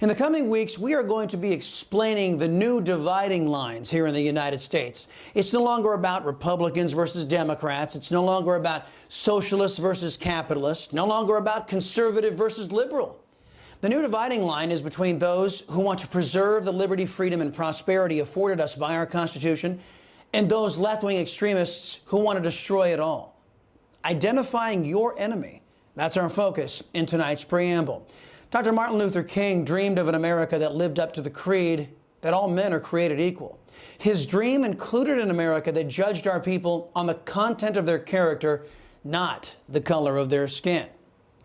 In the coming weeks, we are going to be explaining the new dividing lines here in the United States. It's no longer about Republicans versus Democrats. It's no longer about socialists versus capitalists. No longer about conservative versus liberal. The new dividing line is between those who want to preserve the liberty, freedom, and prosperity afforded us by our Constitution and those left-wing extremists who want to destroy it all. Identifying your enemy. That's our focus in tonight's preamble. Dr. Martin Luther King dreamed of an America that lived up to the creed that all men are created equal. His dream included an America that judged our people on the content of their character, not the color of their skin.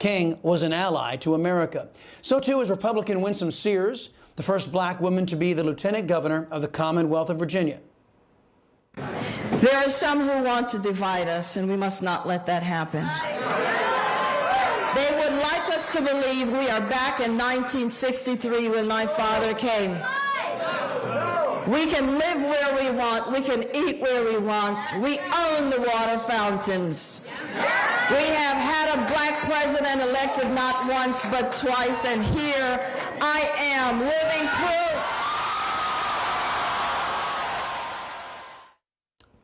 King was an ally to America. So too is Republican Winsome Sears, the first black woman to be the lieutenant governor of the Commonwealth of Virginia. There are some who want to divide us, and we must not let that happen. They would like us to believe we are back in 1963 when my father came. We can live where we want. We can eat where we want. We own the water fountains. We have had a black president elected not once but twice, and here I am, living proof.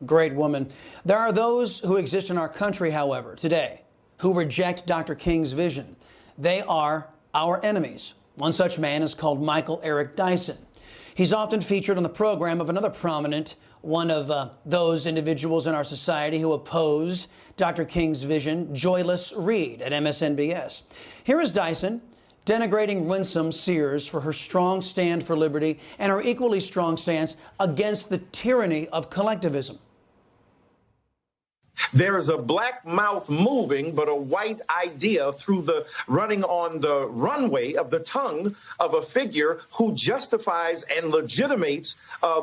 Great woman. There are those who exist in our country, however, today, who reject Dr. King's vision. They are our enemies. One such man is called Michael Eric Dyson. He's often featured on the program of another prominent, one of those individuals in our society who oppose Dr. King's vision, Joyless Reed at MSNBS. Here is Dyson denigrating Winsome Sears for her strong stand for liberty and her equally strong stance against the tyranny of collectivism. There is a black mouth moving, but a white idea through the running on the runway of the tongue of a figure who justifies and legitimates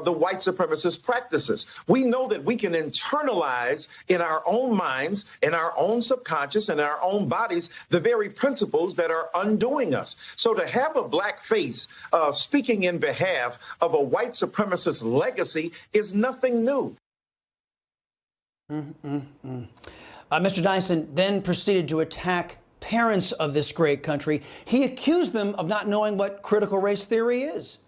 the white supremacist practices. We know that we can internalize in our own minds, in our own subconscious, in our own bodies, the very principles that are undoing us. So to have a black face speaking in behalf of a white supremacist legacy is nothing new. Mr. Dyson then proceeded to attack parents of this great country. He accused them of not knowing what critical race theory is.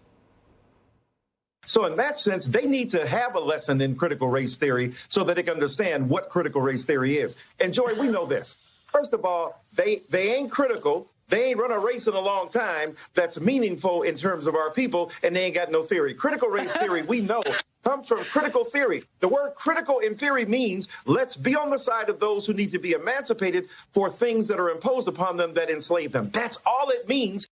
So in that sense, they need to have a lesson in critical race theory so that they can understand what critical race theory is. And Joy, we know this. First of all, they ain't critical. They ain't run a race in a long time that's meaningful in terms of our people, and they ain't got no theory. Critical race theory, we know, comes from critical theory. The word critical in theory means let's be on the side of those who need to be emancipated for things that are imposed upon them that enslave them. That's all it means.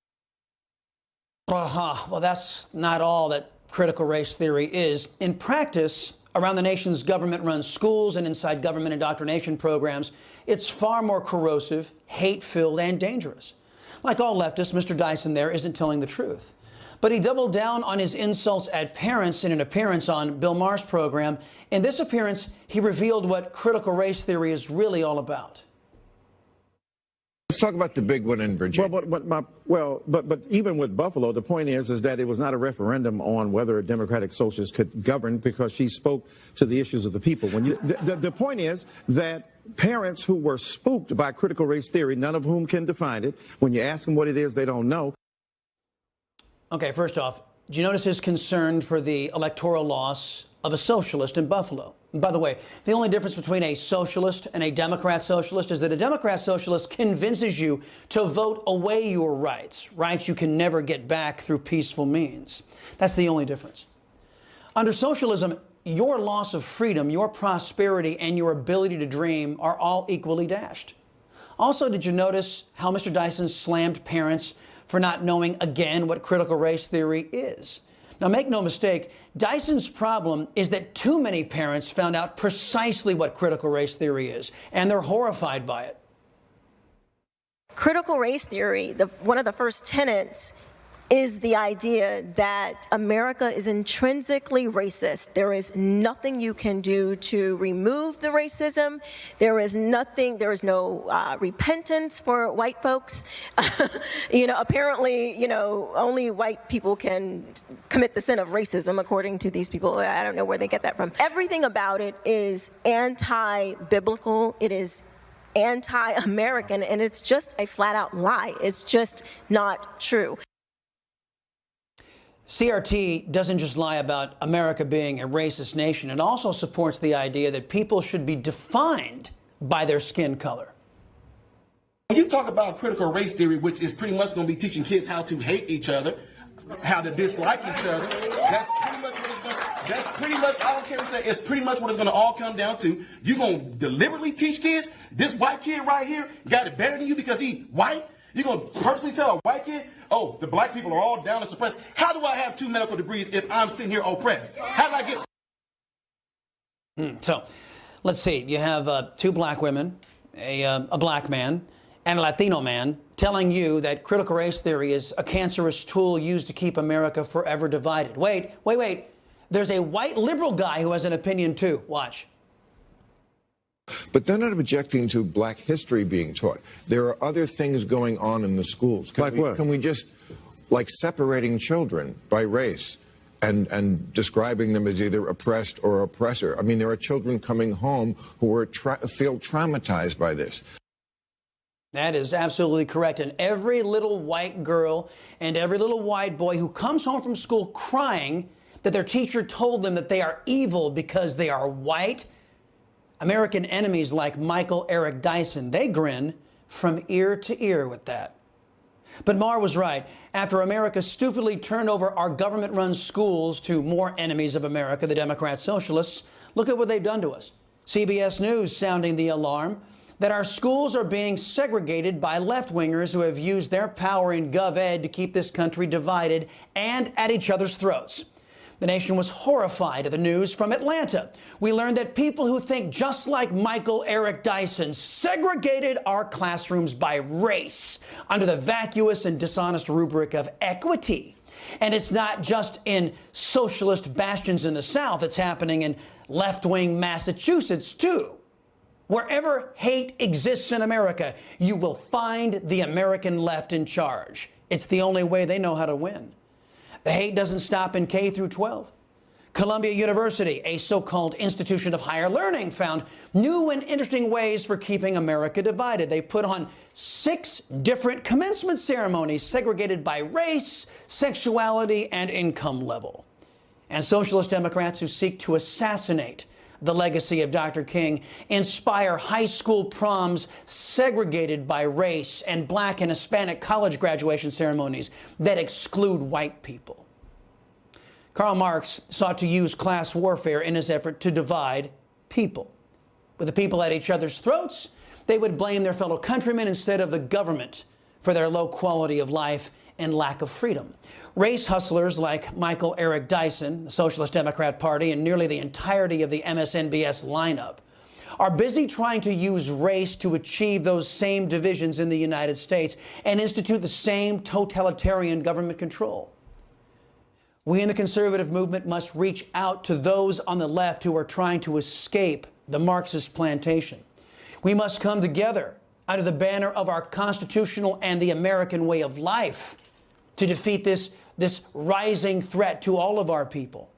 Well, that's not all that critical race theory is. In practice, around the nation's government-run schools and inside government indoctrination programs, it's far more corrosive, hate-filled, and dangerous. Like all leftists, Mr. Dyson there isn't telling the truth. But he doubled down on his insults at parents in an appearance on Bill Maher's program. In this appearance, he revealed what critical race theory is really all about. Let's talk about the big one in Virginia. But even with Buffalo, the point is that it was not a referendum on whether a Democratic socialist could govern because she spoke to the issues of the people. The point is that parents who were spooked by critical race theory, none of whom can define it, when you ask them what it is, they don't know. Okay, first off, do you notice his concern for the electoral loss of a socialist in Buffalo? And by the way, the only difference between a socialist and a Democrat socialist is that a Democrat socialist convinces you to vote away your rights you can never get back through peaceful means. That's the only difference. Under socialism, your loss of freedom, your prosperity, and your ability to dream are all equally dashed. Also, did you notice how Mr. Dyson slammed parents for not knowing, again, what critical race theory is? Now, make no mistake, Dyson's problem is that too many parents found out precisely what critical race theory is, and they're horrified by it. Critical race theory, one of the first tenets, is the idea that America is intrinsically racist. There is nothing you can do to remove the racism. There is no repentance for white folks. Apparently, only white people can commit the sin of racism, according to these people. I don't know where they get that from. Everything about it is anti-biblical. It is anti-American, and it's just a flat-out lie. It's just not true. CRT doesn't just lie about America being a racist nation. It also supports the idea that people should be defined by their skin color. When you talk about critical race theory, which is pretty much going to be teaching kids how to hate each other, how to dislike each other, that's pretty much what it's going to, that's pretty much, I don't care what you say, it's pretty much what it's going to all come down to. You're going to deliberately teach kids, this white kid right here got it better than you because he white? You're going to personally tell a white kid, oh, the black people are all down and suppressed. How do I have 2 medical degrees if I'm sitting here oppressed? How did I get... So, let's see. You have 2 black women, a black man, and a Latino man telling you that critical race theory is a cancerous tool used to keep America forever divided. Wait. There's a white liberal guy who has an opinion too. Watch. But they're not objecting to black history being taught. There are other things going on in the schools. Can we just, like separating children by race and describing them as either oppressed or oppressor? I mean, there are children coming home who are feel traumatized by this. That is absolutely correct. And every little white girl and every little white boy who comes home from school crying that their teacher told them that they are evil because they are white, American enemies like Michael Eric Dyson, they grin from ear to ear with that. But Maher was right. After America stupidly turned over our government-run schools to more enemies of America, the Democrat Socialists, look at what they've done to us. CBS News sounding the alarm that our schools are being segregated by left-wingers who have used their power in GovEd to keep this country divided and at each other's throats. The nation was horrified at the news from Atlanta. We learned that people who think just like Michael Eric Dyson segregated our classrooms by race under the vacuous and dishonest rubric of equity. And it's not just in socialist bastions in the South. It's happening in left-wing Massachusetts, too. Wherever hate exists in America, you will find the American left in charge. It's the only way they know how to win. The hate doesn't stop in K through 12. Columbia University, a so-called institution of higher learning, found new and interesting ways for keeping America divided. They put on 6 different commencement ceremonies segregated by race, sexuality, and income level. And socialist Democrats who seek to assassinate the legacy of Dr. King inspire high school proms segregated by race and black and Hispanic college graduation ceremonies that exclude white people. Karl Marx sought to use class warfare in his effort to divide people. With the people at each other's throats, they would blame their fellow countrymen instead of the government for their low quality of life and lack of freedom. Race hustlers like Michael Eric Dyson, the Socialist Democrat Party, and nearly the entirety of the MSNBS lineup are busy trying to use race to achieve those same divisions in the United States and institute the same totalitarian government control. We in the conservative movement must reach out to those on the left who are trying to escape the Marxist plantation. We must come together under the banner of our constitutional and the American way of life to defeat this rising threat to all of our people.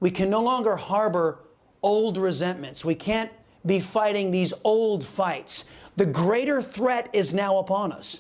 We can no longer harbor old resentments. We can't be fighting these old fights. The greater threat is now upon us.